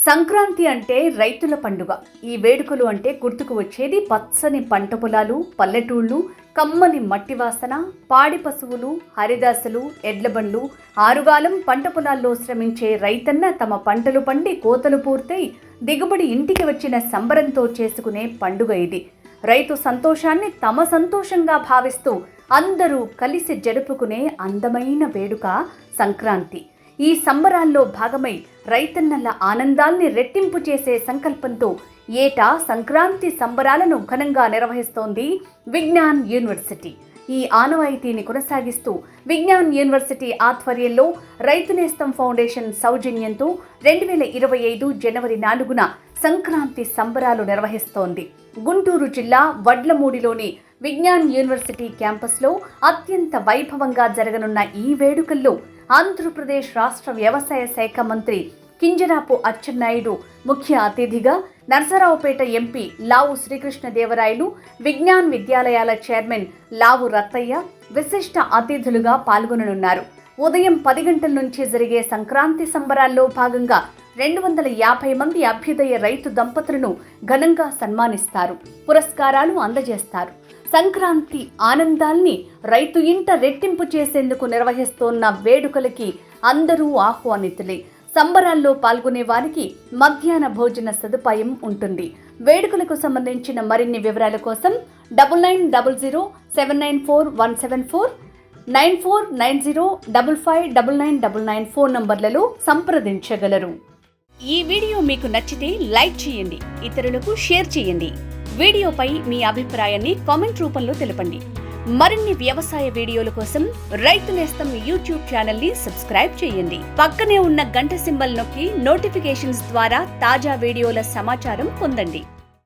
సంక్రాంతి అంటే రైతుల పండుగ. ఈ వేడుకలు అంటే గుర్తుకు వచ్చేది పచ్చని పంట పొలాలు, పల్లెటూళ్ళు, కమ్మని మట్టి వాసన, పాడి పశువులు, హరిదాసులు, ఎడ్లబండ్లు, ఆరుగాలం పంట పొలాల్లో శ్రమించే రైతన్న తమ పంటలు పండి కోతలు పూర్తయి దిగుబడి ఇంటికి వచ్చిన సంబరంతో చేసుకునే పండుగ ఇది. రైతు సంతోషాన్ని తమ సంతోషంగా భావిస్తూ అందరూ కలిసి జరుపుకునే అందమైన వేడుక సంక్రాంతి. ఈ సంబరాల్లో భాగమై రైతన్నల ఆనందాల్ని రెట్టింపు చేసే సంకల్పంతో ఏటా సంక్రాంతి సంబరాలను ఘనంగా నిర్వహిస్తోంది విజ్ఞాన్ యూనివర్సిటీ. ఈ ఆనవాయితీని కొనసాగిస్తూ విజ్ఞాన్ యూనివర్సిటీ ఆధ్వర్యంలో రైతు నేస్తం ఫౌండేషన్ సౌజన్యంతో 2025 జనవరి 4న సంక్రాంతి సంబరాలు నిర్వహిస్తోంది. గుంటూరు జిల్లా వడ్లమూడిలోని విజ్ఞాన్ యూనివర్సిటీ క్యాంపస్లో అత్యంత వైభవంగా జరగనున్న ఈ వేడుకల్లో ఆంధ్రప్రదేశ్ రాష్ట్ర వ్యవసాయ శాఖ మంత్రి కింజరాపు అచ్చెన్నాయుడు ముఖ్య అతిథిగా, నరసరావుపేట ఎంపీ లావు శ్రీకృష్ణదేవరాయలు, విజ్ఞాన్ విద్యాలయాల చైర్మన్ లావు రత్తయ్య విశిష్ట అతిథులుగా పాల్గొననున్నారు. ఉదయం 10 గంటల నుంచి జరిగే సంక్రాంతి సంబరాల్లో భాగంగా 250 మంది అభ్యుదయ రైతు దంపతులను ఘనంగా సన్మానిస్తారు, పురస్కారాలు అందజేస్తారు. సంక్రాంతి ఆనందాల్ని రైతు ఇంట రెట్టింపు చేసేందుకు నిర్వహిస్తోన్న వేడుకలకి అందరూ ఆహ్వానితులే. సంబరాల్లో పాల్గొనే వారికి మధ్యాహ్న భోజన సదుపాయం ఉంటుంది. వేడుకలకు సంబంధించిన మరిన్ని వివరాల కోసం 9900799174 9490559999 ఫోన్ నంబర్లలో సంప్రదించగలరు. ఈ వీడియో మీకు నచ్చితే లైక్ చేయండి, ఇతరులకు షేర్ చేయండి. వీడియోపై మీ అభిప్రాయాన్ని కామెంట్ రూపంలో తెలపండి. మరిన్ని వ్యవసాయ వీడియోల కోసం రైతు నేస్తం యూట్యూబ్ ఛానల్ ని సబ్స్క్రైబ్ చేయండి. పక్కనే ఉన్న గంట సింబల్ నొక్కి నోటిఫికేషన్స్ ద్వారా తాజా వీడియోల సమాచారం పొందండి.